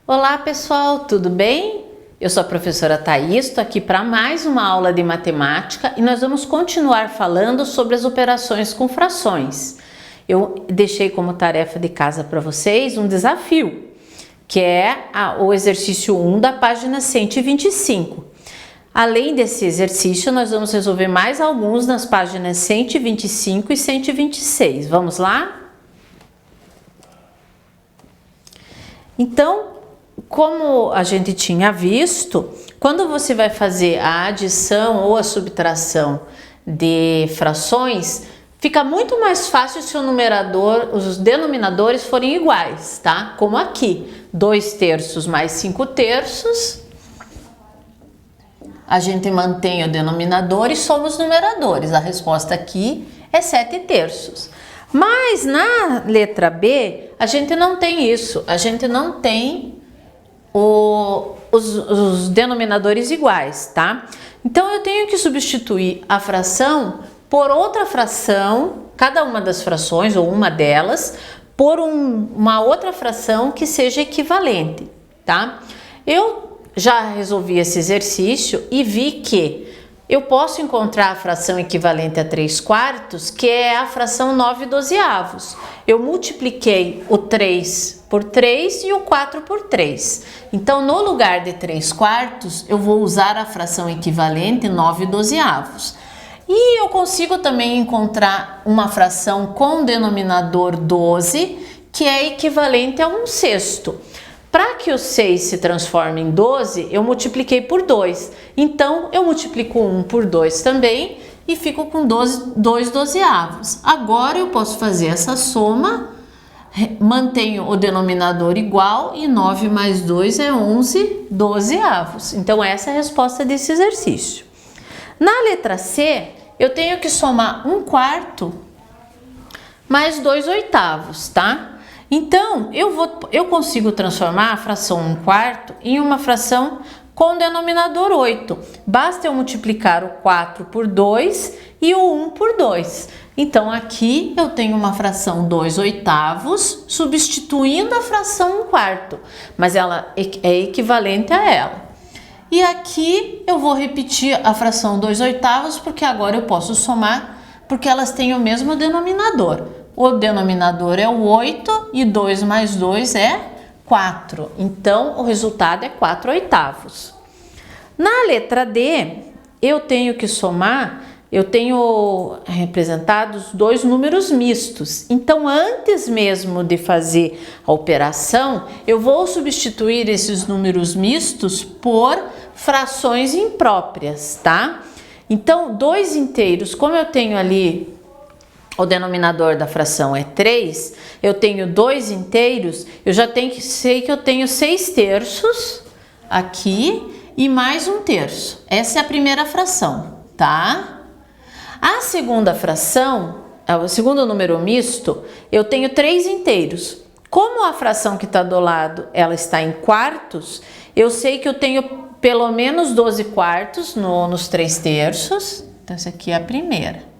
Olá pessoal, tudo bem? Eu sou a professora Thaís, estou aqui para mais uma aula de matemática e nós vamos continuar falando sobre as operações com frações. Eu deixei como tarefa de casa para vocês um desafio, que é o exercício 1 da página 125. Além desse exercício, nós vamos resolver mais alguns nas páginas 125 e 126. Vamos lá? Então, como a gente tinha visto, quando você vai fazer a adição ou a subtração de frações, fica muito mais fácil se o numerador, os denominadores forem iguais, tá? Como aqui, 2/3 mais 5/3, a gente mantém o denominador e soma os numeradores. A resposta aqui é 7/3. Mas na letra B, a gente não tem isso, a gente não tem os denominadores iguais, tá? Então eu tenho que substituir a fração por outra fração, cada uma das frações ou uma delas, por uma outra fração que seja equivalente, tá? Eu já resolvi esse exercício e vi que eu posso encontrar a fração equivalente a 3/4, que é a fração 9/12. Eu multipliquei o 3 por 3 e o 4 por 3. Então, no lugar de 3/4, eu vou usar a fração equivalente 9/12. E eu consigo também encontrar uma fração com denominador 12, que é equivalente a 1/6. Para que o 6 se transforme em 12, eu multipliquei por 2. Então, eu multiplico 1 por 2 também e fico com 2/12. Agora, eu posso fazer essa soma, mantenho o denominador igual e 9 mais 2 é 11/12. Então, essa é a resposta desse exercício. Na letra C, eu tenho que somar 1/4 mais 2/8, tá? Então, eu consigo transformar a fração 1/4 em uma fração com denominador 8. Basta eu multiplicar o 4 por 2 e o 1 por 2. Então, aqui eu tenho uma fração 2/8, substituindo a fração 1/4, mas ela é equivalente a ela. E aqui eu vou repetir a fração 2/8, porque agora eu posso somar, porque elas têm o mesmo denominador. O denominador é o 8 e 2 mais 2 é 4. Então, o resultado é 4/8. Na letra D, eu tenho que somar, eu tenho representados dois números mistos. Então, antes mesmo de fazer a operação, eu vou substituir esses números mistos por frações impróprias, tá? Então, 2 inteiros, como eu tenho ali o denominador da fração é 3, eu tenho 2 inteiros, eu já sei que eu tenho 6/3 aqui e mais 1/3. Essa é a primeira fração, tá? A segunda fração, o segundo número misto, eu tenho 3 inteiros. Como a fração que está do lado, ela está em quartos, eu sei que eu tenho pelo menos 12/4 nos 3/3. Então, essa aqui é a primeira.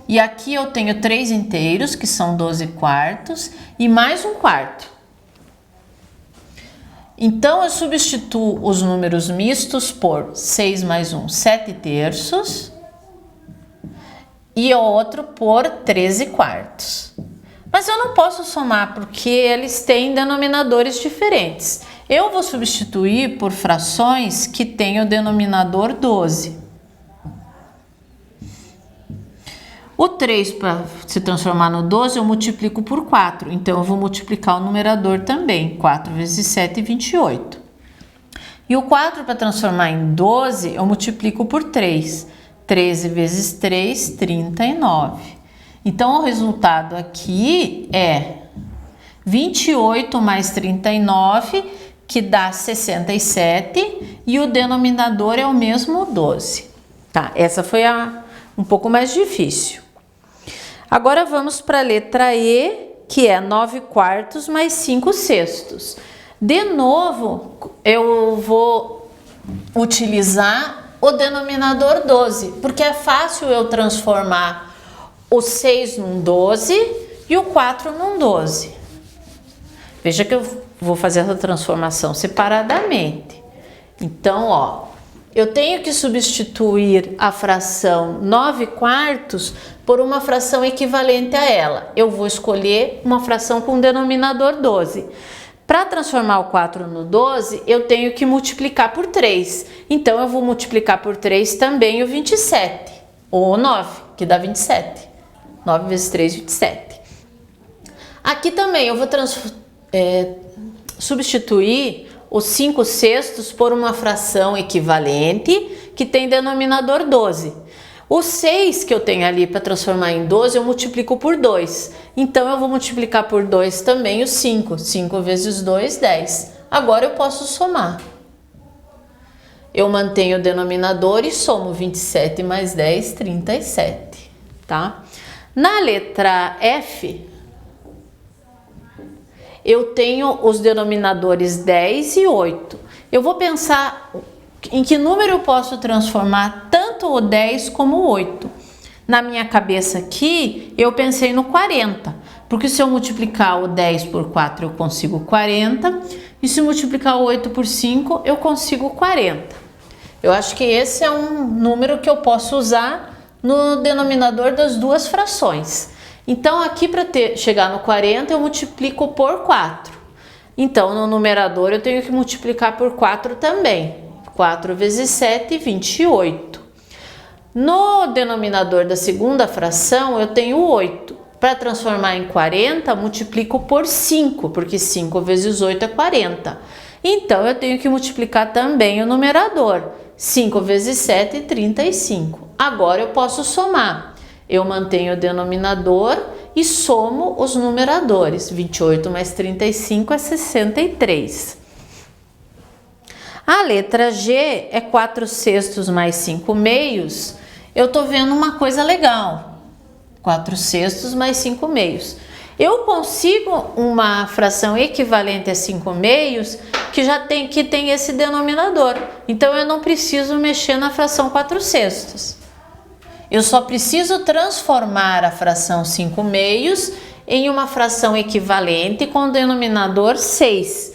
E aqui eu tenho 3 inteiros, que são 12/4, e mais 1/4. Então, eu substituo os números mistos por 6 mais 1, 7/3, e o outro por 13/4. Mas eu não posso somar, porque eles têm denominadores diferentes. Eu vou substituir por frações que têm o denominador 12. O 3, para se transformar no 12, eu multiplico por 4. Então, eu vou multiplicar o numerador também. 4 vezes 7, 28. E o 4, para transformar em 12, eu multiplico por 3. 13 vezes 3, 39. Então, o resultado aqui é 28 mais 39, que dá 67. E o denominador é o mesmo 12. Tá, essa foi um pouco mais difícil. Agora vamos para a letra E, que é 9/4 mais 5/6. De novo, eu vou utilizar o denominador 12, porque é fácil eu transformar o 6 num 12 e o 4 num 12. Veja que eu vou fazer essa transformação separadamente. Então, ó, eu tenho que substituir a fração 9/4 por uma fração equivalente a ela. Eu vou escolher uma fração com denominador 12. Para transformar o 4 no 12, eu tenho que multiplicar por 3. Então, eu vou multiplicar por 3 também o 27, ou 9, que dá 27. 9 vezes 3, 27. Aqui também eu vou substituir os 5/6 por uma fração equivalente que tem denominador 12. O 6 que eu tenho ali para transformar em 12, eu multiplico por 2. Então, eu vou multiplicar por 2 também o 5. 5 vezes 2, 10. Agora eu posso somar. Eu mantenho o denominador e somo 27 mais 10, 37. Tá? Na letra F, eu tenho os denominadores 10 e 8. Eu vou pensar em que número eu posso transformar tanto o 10 como o 8. Na minha cabeça aqui, eu pensei no 40, porque se eu multiplicar o 10 por 4, eu consigo 40, e se multiplicar o 8 por 5, eu consigo 40. Eu acho que esse é um número que eu posso usar no denominador das duas frações. Então, aqui para chegar no 40, eu multiplico por 4. Então, no numerador, eu tenho que multiplicar por 4 também. 4 vezes 7, 28. No denominador da segunda fração, eu tenho 8. Para transformar em 40, multiplico por 5, porque 5 vezes 8 é 40. Então, eu tenho que multiplicar também o numerador. 5 vezes 7, 35. Agora, eu posso somar. Eu mantenho o denominador e somo os numeradores. 28 mais 35 é 63. A letra G é 4/6 mais 5/2. Eu tô vendo uma coisa legal. 4/6 mais 5/2. Eu consigo uma fração equivalente a 5/2 que tem esse denominador. Então, eu não preciso mexer na fração 4/6. Eu só preciso transformar a fração 5/2 em uma fração equivalente com denominador 6.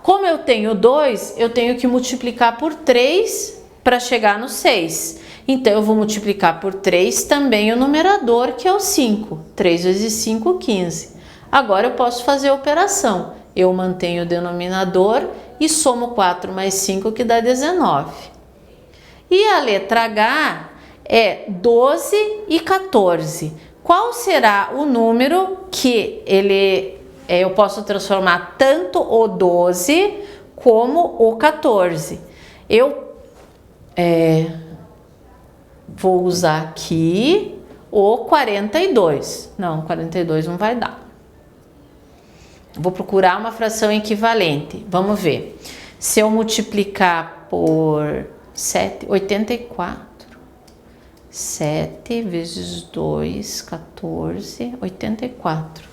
Como eu tenho 2, eu tenho que multiplicar por 3 para chegar no 6. Então, eu vou multiplicar por 3 também o numerador, que é o 5. 3 vezes 5, 15. Agora, eu posso fazer a operação. Eu mantenho o denominador e somo 4 mais 5, que dá 19. E a letra H é 12 e 14. Qual será o número que eu posso transformar tanto o 12 como o 14? Eu vou usar aqui o 42. Não, 42 não vai dar. Vou procurar uma fração equivalente. Vamos ver. Se eu multiplicar por 7, 84. 7 vezes 2, 14, 84.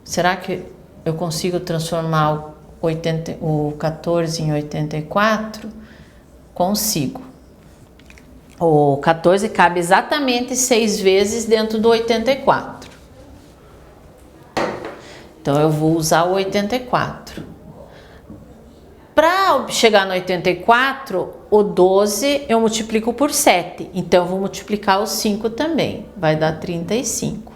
Será que eu consigo transformar o 14 em 84? Consigo. O 14 cabe exatamente 6 vezes dentro do 84. Então, eu vou usar o 84. Para chegar no 84, o 12 eu multiplico por 7. Então, eu vou multiplicar o 5 também. Vai dar 35.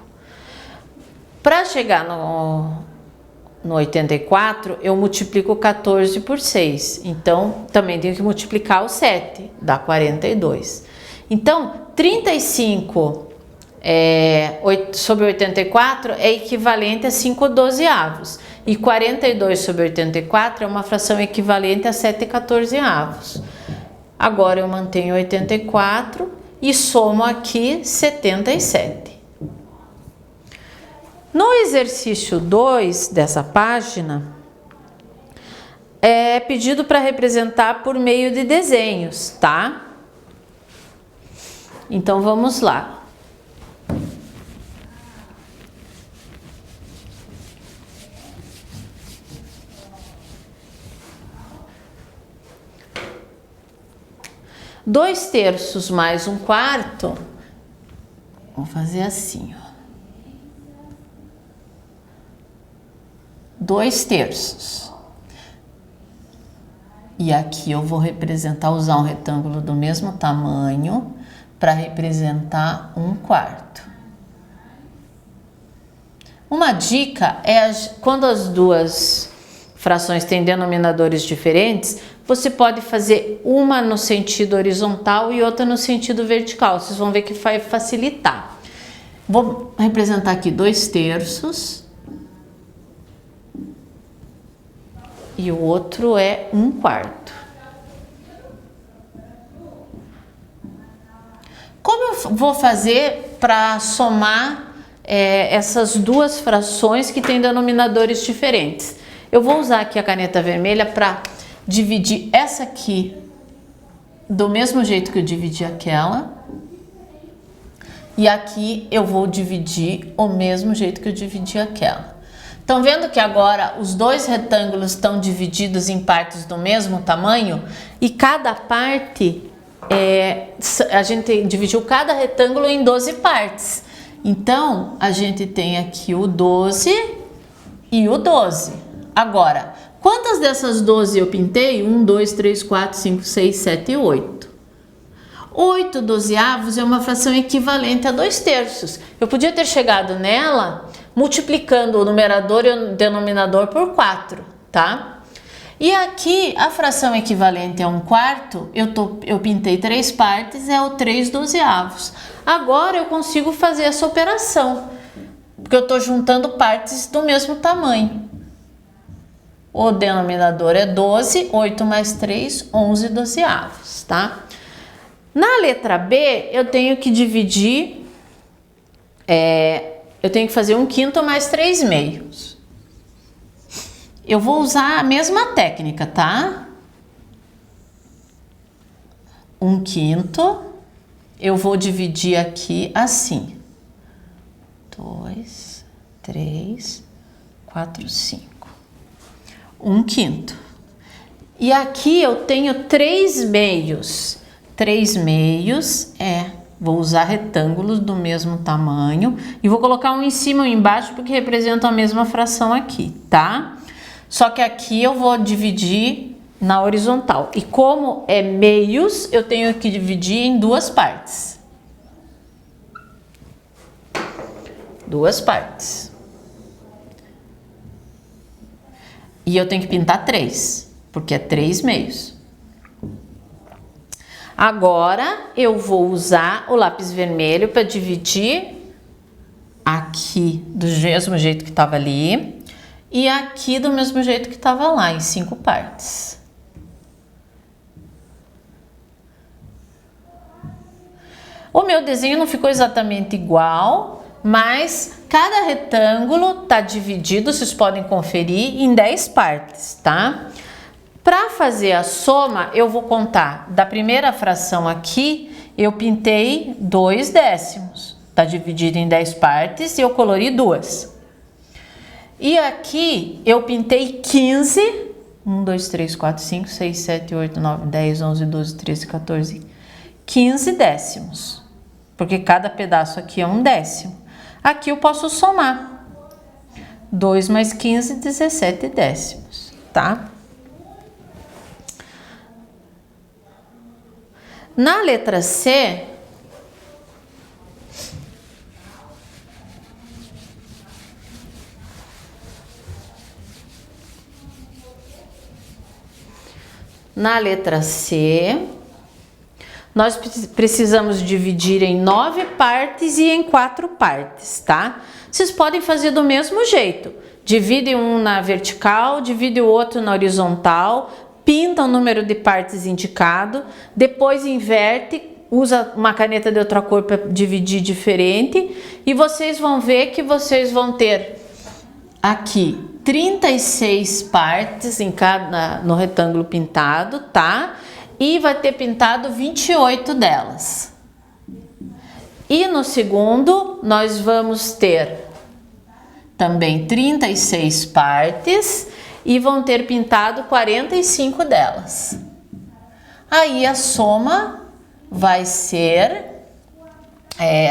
Para chegar no 84, eu multiplico o 14 por 6. Então, também tenho que multiplicar o 7. Dá 42. Então, 35 sobre 84 é equivalente a 5/12. E 42 sobre 84 é uma fração equivalente a 7/14. Agora eu mantenho 84 e somo aqui 77. No exercício 2 dessa página, é pedido para representar por meio de desenhos, tá? Então vamos lá. Dois terços mais 1/4, vamos fazer assim, ó. 2/3. E aqui eu vou representar, usar um retângulo do mesmo tamanho para representar 1/4. Uma dica é quando as duas frações têm denominadores diferentes, você pode fazer uma no sentido horizontal e outra no sentido vertical. Vocês vão ver que vai facilitar. Vou representar aqui 2/3 e o outro é 1/4. Como eu vou fazer para somar essas duas frações que têm denominadores diferentes? Eu vou usar aqui a caneta vermelha para dividir essa aqui do mesmo jeito que eu dividi aquela. E aqui eu vou dividir o mesmo jeito que eu dividi aquela. Estão vendo que agora os dois retângulos estão divididos em partes do mesmo tamanho? E cada parte, a gente dividiu cada retângulo em 12 partes. Então, a gente tem aqui o 12 e o 12. Agora, quantas dessas 12 eu pintei? 1, 2, 3, 4, 5, 6, 7 e 8. 8 dozeavos é uma fração equivalente a 2/3. Eu podia ter chegado nela multiplicando o numerador e o denominador por 4, tá? E aqui, a fração equivalente a 1/4, eu pintei 3 partes, é o 3 dozeavos. Agora eu consigo fazer essa operação, porque eu estou juntando partes do mesmo tamanho. O denominador é 12, 8 mais 3, 11 dozeavos, tá? Na letra B, eu tenho que dividir, eu tenho que fazer 1/5 mais 3/2. Eu vou usar a mesma técnica, tá? 1/5, eu vou dividir aqui assim. 2, 3, 4, 5. 1/5. E aqui eu tenho 3/2. 3/2 vou usar retângulos do mesmo tamanho e vou colocar um em cima e um embaixo porque representam a mesma fração aqui, tá? Só que aqui eu vou dividir na horizontal. E como é meios, eu tenho que dividir em duas partes. Duas partes. E eu tenho que pintar 3, porque é 3/2. Agora eu vou usar o lápis vermelho para dividir aqui do mesmo jeito que estava ali e aqui do mesmo jeito que estava lá, em 5 partes. O meu desenho não ficou exatamente igual, mas cada retângulo está dividido, vocês podem conferir, em 10 partes, tá? Para fazer a soma, eu vou contar da primeira fração aqui, eu pintei 2/10. Está dividido em 10 partes e eu colori 2. E aqui eu pintei 15. 1, 2, 3, 4, 5, 6, 7, 8, 9, 10, 11, 12, 13, 14. 15 décimos. Porque cada pedaço aqui é 1/10. Aqui eu posso somar. 2 mais 15, 17 décimos, tá? Na letra C, nós precisamos dividir em 9 partes e em 4 partes, tá? Vocês podem fazer do mesmo jeito. Divide um na vertical, divide o outro na horizontal, pinta o número de partes indicado, depois inverte, usa uma caneta de outra cor para dividir diferente e vocês vão ver que vocês vão ter aqui 36 partes no retângulo pintado, tá? E vai ter pintado 28 delas. E no segundo, nós vamos ter também 36 partes e vão ter pintado 45 delas. Aí a soma vai ser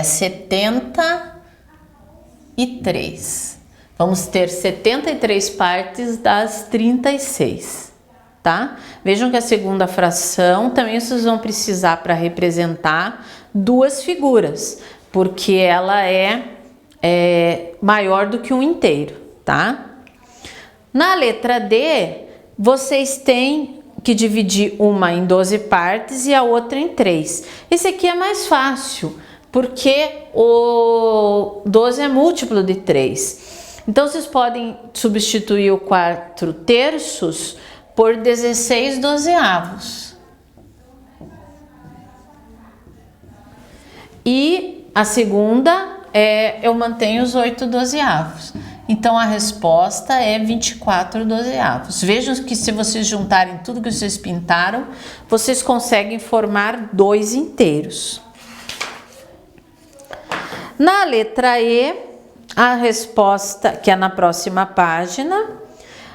73. Vamos ter 73 partes das 36, tá? Vejam que a segunda fração também vocês vão precisar para representar duas figuras, porque ela é maior do que um inteiro, tá? Na letra D, vocês têm que dividir uma em 12 partes e a outra em 3. Esse aqui é mais fácil, porque o 12 é múltiplo de 3. Então, vocês podem substituir o 4/3 por 16 dozeavos. E a segunda eu mantenho os 8 dozeavos. Então, a resposta é 24 dozeavos. Vejam que se vocês juntarem tudo que vocês pintaram, vocês conseguem formar 2 inteiros. Na letra E, a resposta, que é na próxima página,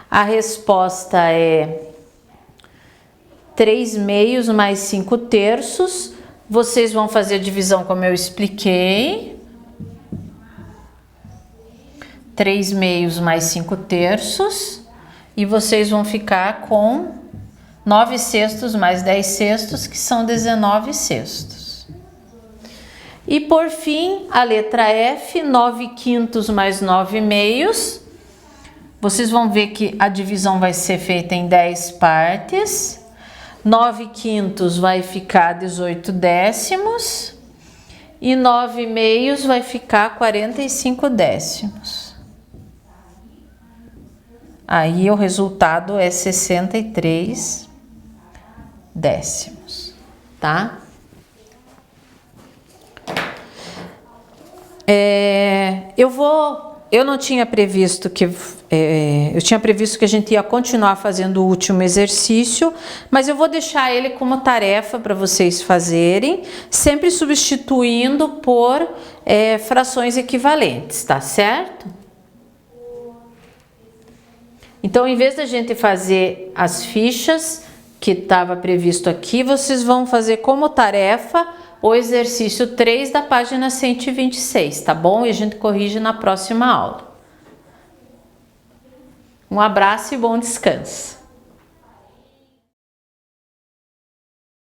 a resposta é 3/2 mais 5/3. Vocês vão fazer a divisão como eu expliquei. 3/2 mais 5/3. E vocês vão ficar com 9/6 mais 10/6, que são 19/6. E por fim, a letra F, 9/5 mais 9/2. Vocês vão ver que a divisão vai ser feita em 10 partes. 9/5 vai ficar 18 décimos. E 9/2 vai ficar 45 décimos. Aí o resultado é 63 décimos, tá? Eu não tinha previsto que eu tinha previsto que a gente ia continuar fazendo o último exercício, mas eu vou deixar ele como tarefa para vocês fazerem, sempre substituindo por frações equivalentes, tá certo? Então, em vez da gente fazer as fichas que estava previsto aqui, vocês vão fazer como tarefa o exercício 3 da página 126, tá bom? E a gente corrige na próxima aula. Um abraço e bom descanso.